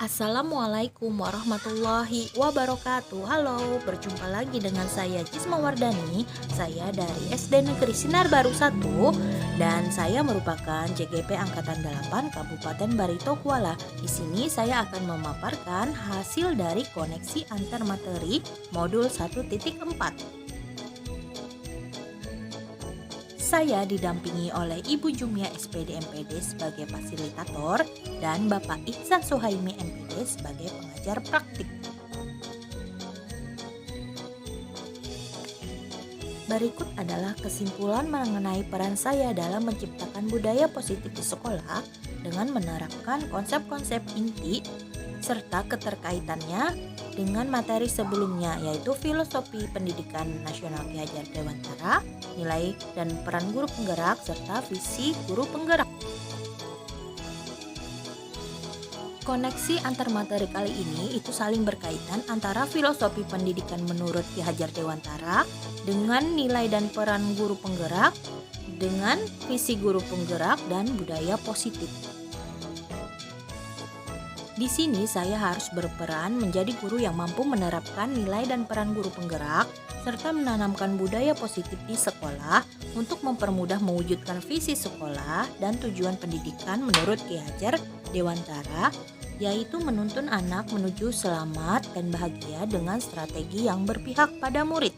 Assalamualaikum warahmatullahi wabarakatuh. Halo, berjumpa lagi dengan saya Cisma Wardani. Saya dari SD Negeri Sinar Baru 1 dan saya merupakan CGP Angkatan 8 Kabupaten Barito Kuala. Di sini saya akan memaparkan hasil dari koneksi antar materi modul 1.4. Saya didampingi oleh Ibu Jumia SPD MPD sebagai fasilitator dan Bapak Ihsan Suhaimi MPD sebagai pengajar praktik. Berikut adalah kesimpulan mengenai peran saya dalam menciptakan budaya positif di sekolah dengan menerapkan konsep-konsep inti serta keterkaitannya dengan materi sebelumnya, yaitu filosofi pendidikan nasional Ki Hajar Dewantara, nilai dan peran guru penggerak, serta visi guru penggerak. Koneksi antar materi kali ini itu saling berkaitan antara filosofi pendidikan menurut Ki Hajar Dewantara dengan nilai dan peran guru penggerak, dengan visi guru penggerak dan budaya positif. Di sini saya harus berperan menjadi guru yang mampu menerapkan nilai dan peran guru penggerak serta menanamkan budaya positif di sekolah untuk mempermudah mewujudkan visi sekolah dan tujuan pendidikan menurut Ki Hajar Dewantara, yaitu menuntun anak menuju selamat dan bahagia dengan strategi yang berpihak pada murid.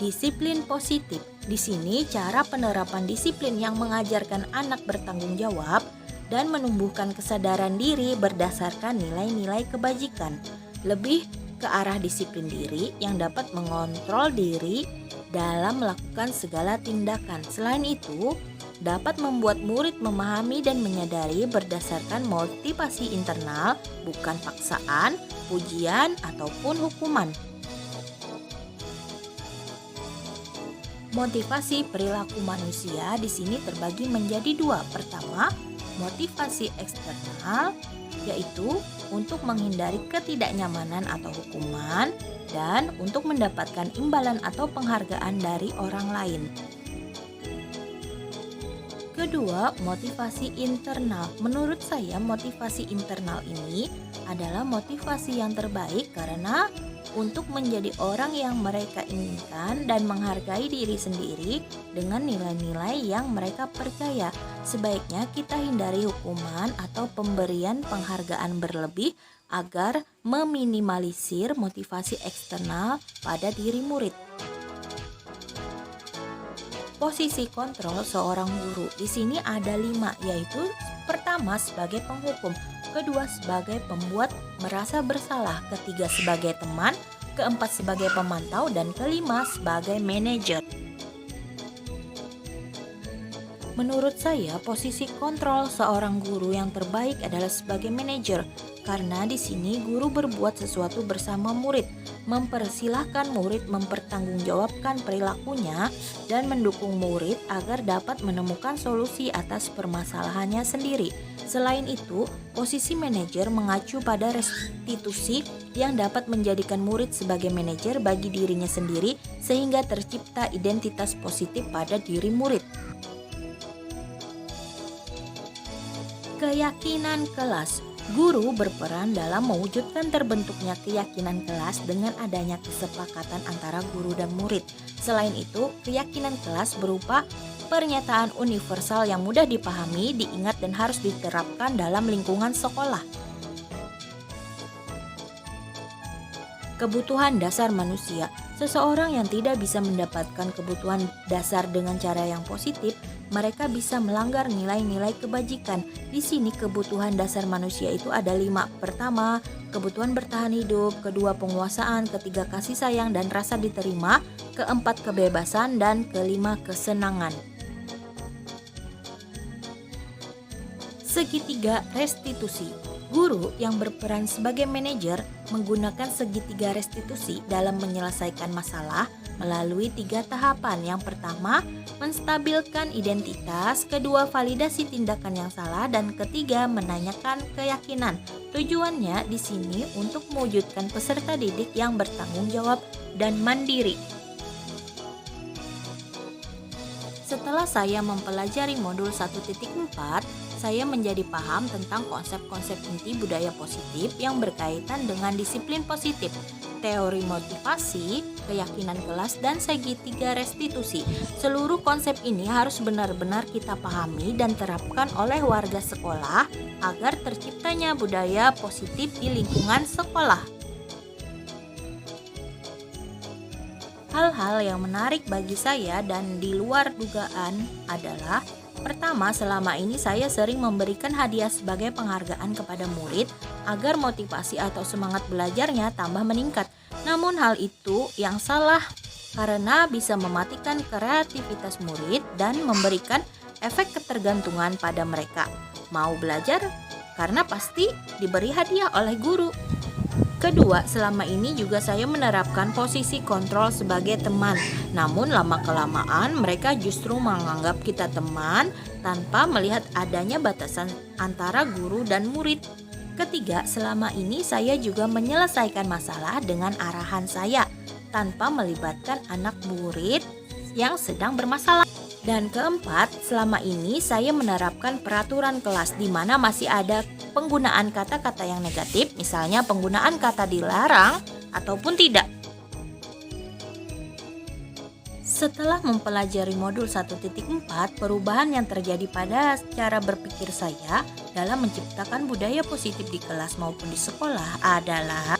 Disiplin positif. Di sini cara penerapan disiplin yang mengajarkan anak bertanggung jawab dan menumbuhkan kesadaran diri berdasarkan nilai-nilai kebajikan, lebih ke arah disiplin diri yang dapat mengontrol diri dalam melakukan segala tindakan. Selain itu, dapat membuat murid memahami dan menyadari berdasarkan motivasi internal, bukan paksaan, pujian, ataupun hukuman. Motivasi perilaku manusia di sini terbagi menjadi dua. Pertama, motivasi eksternal, yaitu untuk menghindari ketidaknyamanan atau hukuman dan untuk mendapatkan imbalan atau penghargaan dari orang lain. Kedua, motivasi internal. Menurut saya, motivasi internal ini adalah motivasi yang terbaik karena untuk menjadi orang yang mereka inginkan dan menghargai diri sendiri dengan nilai-nilai yang mereka percaya. Sebaiknya kita hindari hukuman atau pemberian penghargaan berlebih agar meminimalisir motivasi eksternal pada diri murid. Posisi kontrol seorang guru di sini ada 5, yaitu pertama sebagai penghukum, kedua sebagai pembuat merasa bersalah, ketiga sebagai teman, keempat sebagai pemantau, dan kelima sebagai manajer. Menurut saya, posisi kontrol seorang guru yang terbaik adalah sebagai manajer, karena di sini guru berbuat sesuatu bersama murid, mempersilahkan murid mempertanggungjawabkan perilakunya dan mendukung murid agar dapat menemukan solusi atas permasalahannya sendiri. Selain itu, posisi manajer mengacu pada restitusi yang dapat menjadikan murid sebagai manajer bagi dirinya sendiri sehingga tercipta identitas positif pada diri murid. Keyakinan kelas. Guru berperan dalam mewujudkan terbentuknya keyakinan kelas dengan adanya kesepakatan antara guru dan murid. Selain itu, keyakinan kelas berupa pernyataan universal yang mudah dipahami, diingat, dan harus diterapkan dalam lingkungan sekolah. Kebutuhan dasar manusia. Seseorang yang tidak bisa mendapatkan kebutuhan dasar dengan cara yang positif, mereka bisa melanggar nilai-nilai kebajikan. Di sini kebutuhan dasar manusia itu ada 5. Pertama, kebutuhan bertahan hidup, kedua penguasaan, ketiga kasih sayang dan rasa diterima, keempat kebebasan, dan kelima kesenangan. Segitiga restitusi. Guru yang berperan sebagai manajer menggunakan segitiga restitusi dalam menyelesaikan masalah melalui 3 tahapan. Yang pertama, menstabilkan identitas, kedua, validasi tindakan yang salah, dan ketiga, menanyakan keyakinan. Tujuannya di sini untuk mewujudkan peserta didik yang bertanggung jawab dan mandiri. Setelah saya mempelajari modul 1.4, saya menjadi paham tentang konsep-konsep inti budaya positif yang berkaitan dengan disiplin positif, teori motivasi, keyakinan kelas, dan segitiga restitusi. Seluruh konsep ini harus benar-benar kita pahami dan terapkan oleh warga sekolah agar terciptanya budaya positif di lingkungan sekolah. Hal-hal yang menarik bagi saya dan di luar dugaan adalah: pertama, selama ini saya sering memberikan hadiah sebagai penghargaan kepada murid agar motivasi atau semangat belajarnya tambah meningkat. Namun hal itu yang salah karena bisa mematikan kreativitas murid dan memberikan efek ketergantungan pada mereka. Mau belajar karena pasti diberi hadiah oleh guru. Kedua, selama ini juga saya menerapkan posisi kontrol sebagai teman. Namun lama-kelamaan mereka justru menganggap kita teman tanpa melihat adanya batasan antara guru dan murid. Ketiga, selama ini saya juga menyelesaikan masalah dengan arahan saya tanpa melibatkan anak murid yang sedang bermasalah. Dan keempat, selama ini saya menerapkan peraturan kelas di mana masih ada penggunaan kata-kata yang negatif, misalnya penggunaan kata dilarang ataupun tidak. Setelah mempelajari modul 1.4, perubahan yang terjadi pada cara berpikir saya dalam menciptakan budaya positif di kelas maupun di sekolah adalah: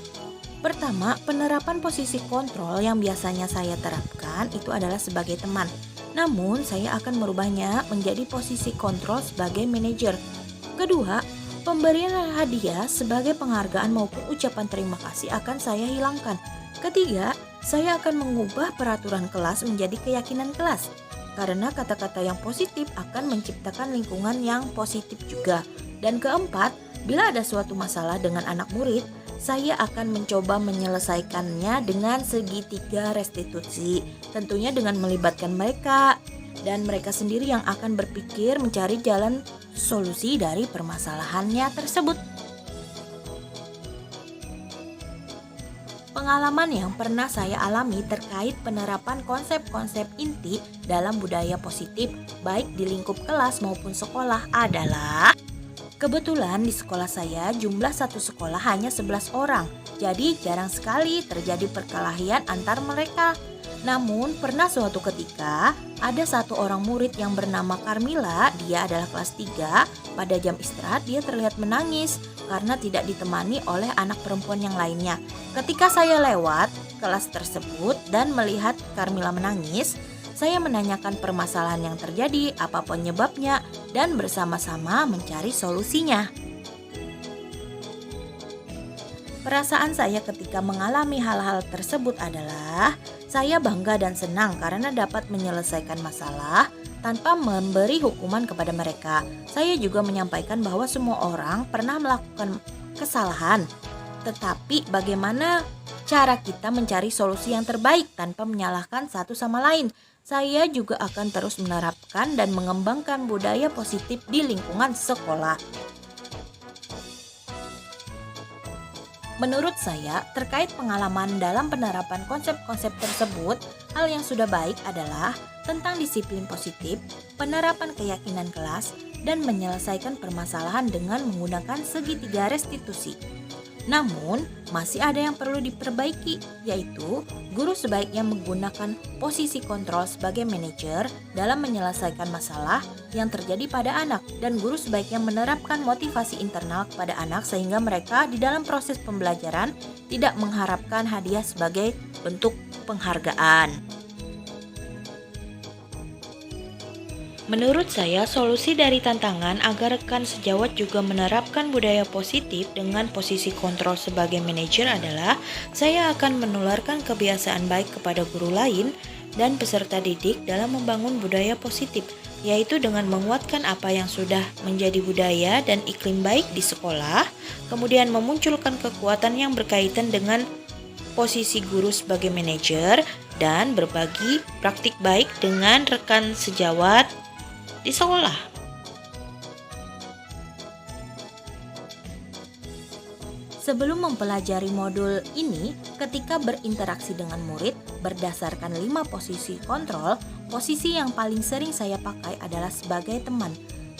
pertama, penerapan posisi kontrol yang biasanya saya terapkan itu adalah sebagai teman. Namun, saya akan merubahnya menjadi posisi kontrol sebagai manajer. Kedua, pemberian hadiah sebagai penghargaan maupun ucapan terima kasih akan saya hilangkan. Ketiga, saya akan mengubah peraturan kelas menjadi keyakinan kelas. Karena kata-kata yang positif akan menciptakan lingkungan yang positif juga. Dan keempat, bila ada suatu masalah dengan anak murid, saya akan mencoba menyelesaikannya dengan segitiga restitusi, tentunya dengan melibatkan mereka dan mereka sendiri yang akan berpikir mencari jalan solusi dari permasalahannya tersebut. Pengalaman yang pernah saya alami terkait penerapan konsep-konsep inti dalam budaya positif baik di lingkup kelas maupun sekolah adalah: kebetulan di sekolah saya jumlah satu sekolah hanya 11 orang, jadi jarang sekali terjadi perkelahian antar mereka. Namun pernah suatu ketika ada satu orang murid yang bernama Carmila, dia adalah kelas 3, pada jam istirahat dia terlihat menangis karena tidak ditemani oleh anak perempuan yang lainnya. Ketika saya lewat kelas tersebut dan melihat Carmila menangis, saya menanyakan permasalahan yang terjadi, apa penyebabnya, dan bersama-sama mencari solusinya. Perasaan saya ketika mengalami hal-hal tersebut adalah saya bangga dan senang karena dapat menyelesaikan masalah tanpa memberi hukuman kepada mereka. Saya juga menyampaikan bahwa semua orang pernah melakukan kesalahan, tetapi bagaimana cara kita mencari solusi yang terbaik tanpa menyalahkan satu sama lain. Saya juga akan terus menerapkan dan mengembangkan budaya positif di lingkungan sekolah. Menurut saya, terkait pengalaman dalam penerapan konsep-konsep tersebut, hal yang sudah baik adalah tentang disiplin positif, penerapan keyakinan kelas, dan menyelesaikan permasalahan dengan menggunakan segitiga restitusi. Namun, masih ada yang perlu diperbaiki, yaitu guru sebaiknya menggunakan posisi kontrol sebagai manajer dalam menyelesaikan masalah yang terjadi pada anak, dan guru sebaiknya menerapkan motivasi internal kepada anak sehingga mereka di dalam proses pembelajaran tidak mengharapkan hadiah sebagai bentuk penghargaan. Menurut saya, solusi dari tantangan agar rekan sejawat juga menerapkan budaya positif dengan posisi kontrol sebagai manajer adalah saya akan menularkan kebiasaan baik kepada guru lain dan peserta didik dalam membangun budaya positif, yaitu dengan menguatkan apa yang sudah menjadi budaya dan iklim baik di sekolah, kemudian memunculkan kekuatan yang berkaitan dengan posisi guru sebagai manajer, dan berbagi praktik baik dengan rekan sejawat di sekolah. Sebelum mempelajari modul ini, ketika berinteraksi dengan murid berdasarkan 5 posisi kontrol, posisi yang paling sering saya pakai adalah sebagai teman.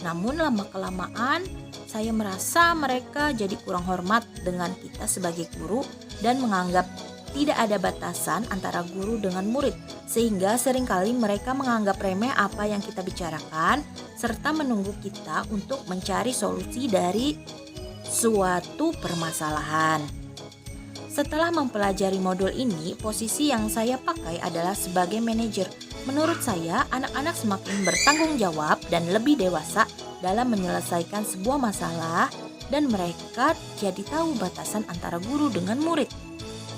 Namun lama-kelamaan saya merasa mereka jadi kurang hormat dengan kita sebagai guru dan menganggap tidak ada batasan antara guru dengan murid, sehingga seringkali mereka menganggap remeh apa yang kita bicarakan serta menunggu kita untuk mencari solusi dari suatu permasalahan. Setelah mempelajari modul ini, posisi yang saya pakai adalah sebagai manajer. Menurut saya, anak-anak semakin bertanggung jawab dan lebih dewasa dalam menyelesaikan sebuah masalah dan mereka jadi tahu batasan antara guru dengan murid.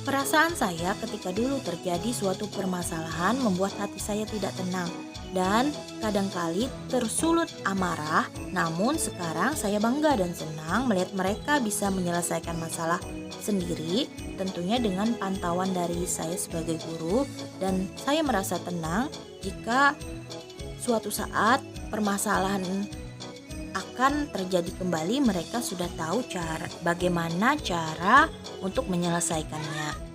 Perasaan saya ketika dulu terjadi suatu permasalahan membuat hati saya tidak tenang dan kadangkali tersulut amarah. Namun sekarang saya bangga dan senang melihat mereka bisa menyelesaikan masalah sendiri, tentunya dengan pantauan dari saya sebagai guru, dan saya merasa tenang jika suatu saat permasalahan akan terjadi kembali, mereka sudah tahu bagaimana cara untuk menyelesaikannya.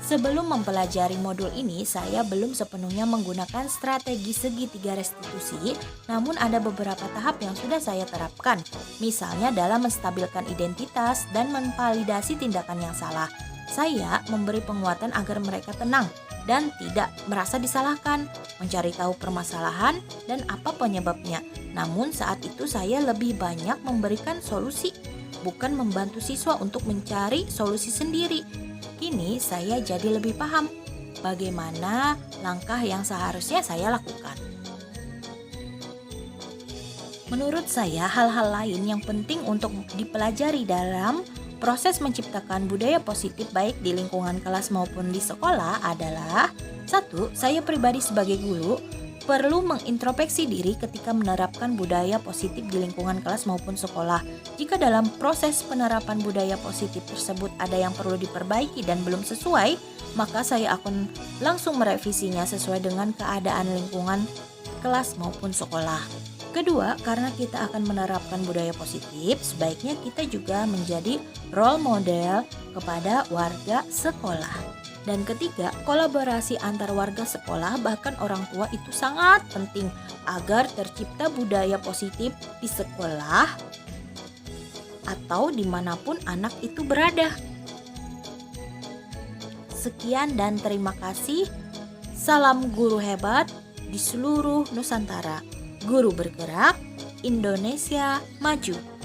Sebelum mempelajari modul ini, saya belum sepenuhnya menggunakan strategi segitiga restitusi, namun ada beberapa tahap yang sudah saya terapkan, misalnya dalam menstabilkan identitas dan memvalidasi tindakan yang salah. Saya memberi penguatan agar mereka tenang dan tidak merasa disalahkan, mencari tahu permasalahan dan apa penyebabnya. Namun saat itu saya lebih banyak memberikan solusi, bukan membantu siswa untuk mencari solusi sendiri. Kini saya jadi lebih paham bagaimana langkah yang seharusnya saya lakukan. Menurut saya, hal-hal lain yang penting untuk dipelajari dalam proses menciptakan budaya positif baik di lingkungan kelas maupun di sekolah adalah: 1. Saya pribadi sebagai guru perlu mengintrospeksi diri ketika menerapkan budaya positif di lingkungan kelas maupun sekolah. Jika dalam proses penerapan budaya positif tersebut ada yang perlu diperbaiki dan belum sesuai, maka saya akan langsung merevisinya sesuai dengan keadaan lingkungan kelas maupun sekolah. Kedua, karena kita akan menerapkan budaya positif, sebaiknya kita juga menjadi role model kepada warga sekolah. Dan ketiga, kolaborasi antar warga sekolah bahkan orang tua itu sangat penting agar tercipta budaya positif di sekolah atau dimanapun anak itu berada. Sekian dan terima kasih. Salam guru hebat di seluruh Nusantara. Guru bergerak, Indonesia maju.